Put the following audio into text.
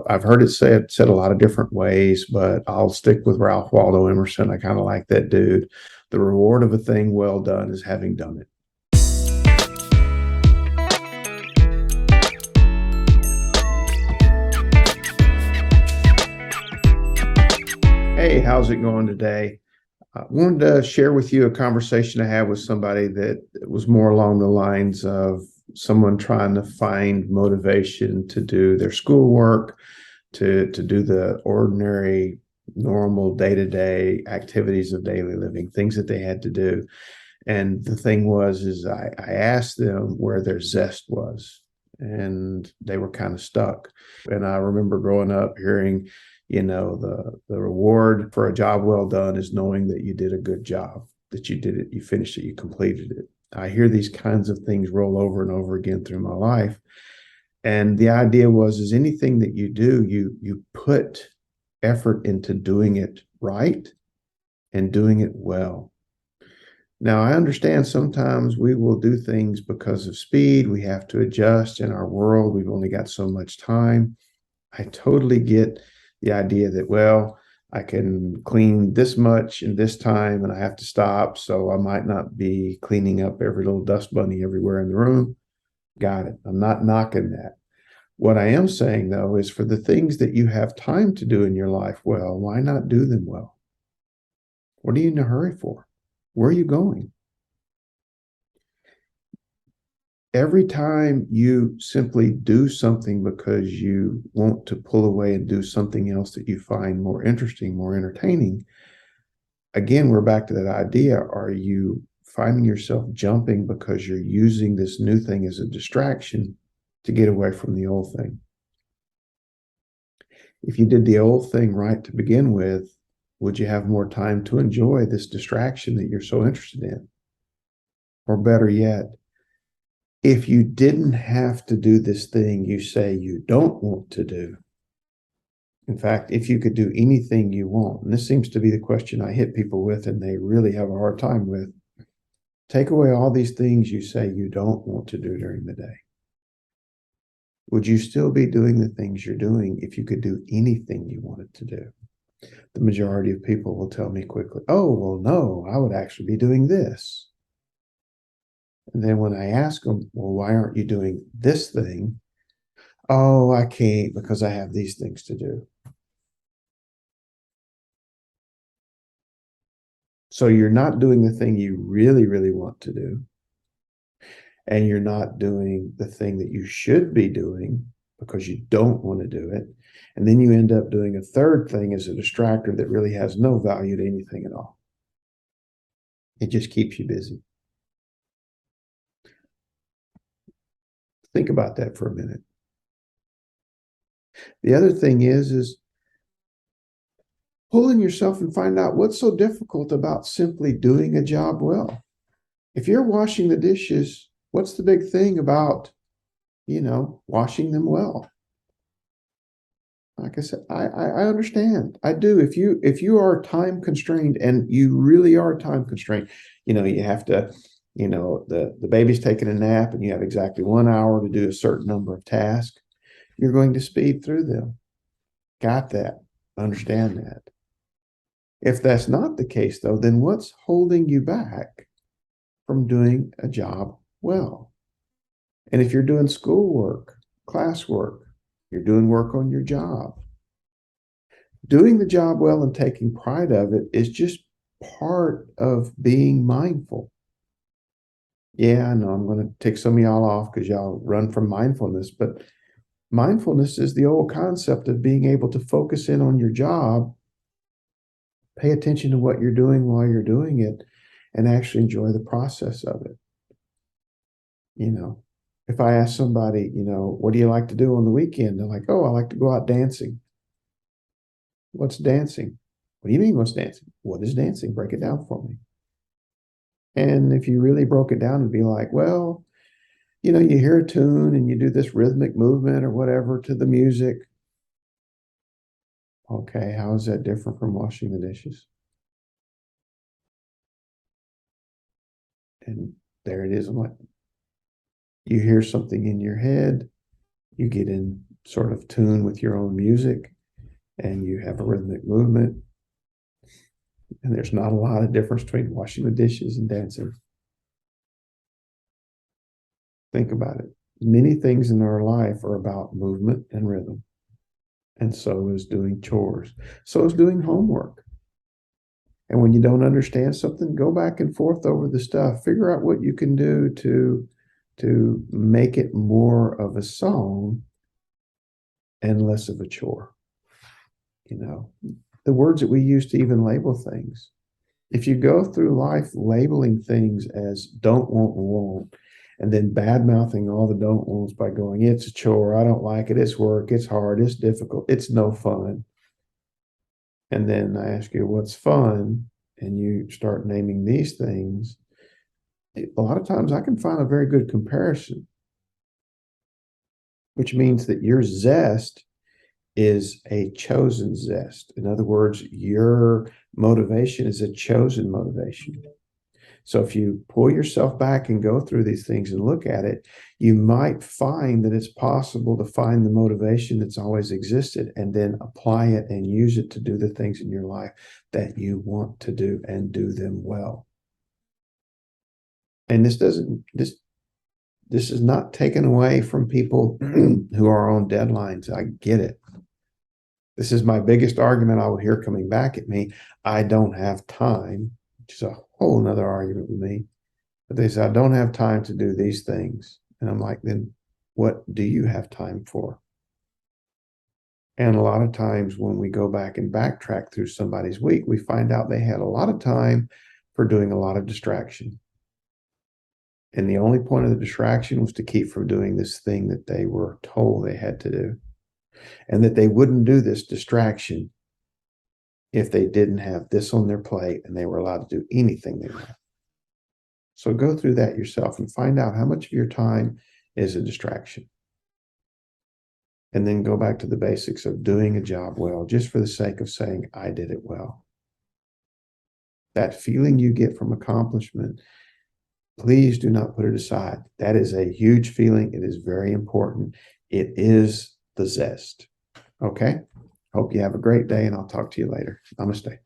I've heard it said a lot of different ways, but I'll stick with Ralph Waldo Emerson. I kind of like that dude. The reward of a thing well done is having done it. Hey, how's it going today? I wanted to share with you a conversation I had with somebody that was more along the lines of someone trying to find motivation to do their schoolwork, to do the ordinary, normal day-to-day activities of daily living, things that they had to do. And the thing was, is I asked them where their zest was, and they were kind of stuck. And I remember growing up hearing, the reward for a job well done is knowing that you did a good job, that you did it, you finished it, you completed it. I hear these kinds of things roll over and over again through my life. And the idea was, is anything that you do, you put effort into doing it right and doing it well. Now, I understand sometimes we will do things because of speed. We have to adjust in our world. We've only got so much time. I totally get the idea that, well, I can clean this much in this time and I have to stop, so I might not be cleaning up every little dust bunny everywhere in the room. Got it. I'm not knocking that. What I am saying, though, is for the things that you have time to do in your life well, why not do them well? What are you in a hurry for? Where are you going? Every time you simply do something because you want to pull away and do something else that you find more interesting, more entertaining, again, we're back to that idea. Are you finding yourself jumping because you're using this new thing as a distraction to get away from the old thing? If you did the old thing right to begin with, would you have more time to enjoy this distraction that you're so interested in? Or better yet, if you didn't have to do this thing you say you don't want to do, in fact, if you could do anything you want, and this seems to be the question I hit people with and they really have a hard time with, take away all these things you say you don't want to do during the day. Would you still be doing the things you're doing if you could do anything you wanted to do? The majority of people will tell me quickly, oh, well, no, I would actually be doing this. And then when I ask them, well, why aren't you doing this thing? Oh, I can't because I have these things to do. So you're not doing the thing you really, really want to do. And you're not doing the thing that you should be doing because you don't want to do it. And then you end up doing a third thing as a distractor that really has no value to anything at all. It just keeps you busy. Think about that for a minute. The other thing is pull in yourself and find out what's so difficult about simply doing a job well. If you're washing the dishes, what's the big thing about, washing them well? Like I said, I understand. I do. If you are time constrained, and you really are time constrained, you have to, the baby's taking a nap and you have exactly 1 hour to do a certain number of tasks, you're going to speed through them. Got that. Understand that. If that's not the case, though, then what's holding you back from doing a job well? And if you're doing schoolwork, classwork, you're doing work on your job, doing the job well and taking pride of it is just part of being mindful. Yeah, I know I'm going to take some of y'all off because y'all run from mindfulness, but mindfulness is the old concept of being able to focus in on your job, pay attention to what you're doing while you're doing it, and actually enjoy the process of it. If I ask somebody, what do you like to do on the weekend? They're like, oh, I like to go out dancing. What's dancing? What do you mean, what's dancing? What is dancing? Break it down for me. And if you really broke it down, it'd be like, well, you hear a tune and you do this rhythmic movement or whatever to the music. Okay, how is that different from washing the dishes? And there it is. I'm like, you hear something in your head, you get in sort of tune with your own music and you have a rhythmic movement. And there's not a lot of difference between washing the dishes and dancing. Think about it. Many things in our life are about movement and rhythm. And so is doing chores. So is doing homework. And when you don't understand something, go back and forth over the stuff. Figure out what you can do to make it more of a song and less of a chore. The words that we use to even label things. If you go through life labeling things as don't want, won't, and then bad mouthing all the don't wants by going, it's a chore, I don't like it, it's work, it's hard, it's difficult, it's no fun. And then I ask you, what's fun? And you start naming these things. A lot of times I can find a very good comparison, which means that your zest is a chosen zest. In other words, your motivation is a chosen motivation. So if you pull yourself back and go through these things and look at it, you might find that it's possible to find the motivation that's always existed and then apply it and use it to do the things in your life that you want to do and do them well. And this is not taken away from people who are on deadlines. I get it. This is my biggest argument I will hear coming back at me. I don't have time, which is a whole nother argument with me. But they say, I don't have time to do these things. And I'm like, then what do you have time for? And a lot of times when we go back and backtrack through somebody's week, we find out they had a lot of time for doing a lot of distraction. And the only point of the distraction was to keep from doing this thing that they were told they had to do. And that they wouldn't do this distraction if they didn't have this on their plate and they were allowed to do anything they want. So go through that yourself and find out how much of your time is a distraction. And then go back to the basics of doing a job well, just for the sake of saying, I did it well. That feeling you get from accomplishment, please do not put it aside. That is a huge feeling. It is very important. It is the zest. Okay? Hope you have a great day, and I'll talk to you later. Namaste.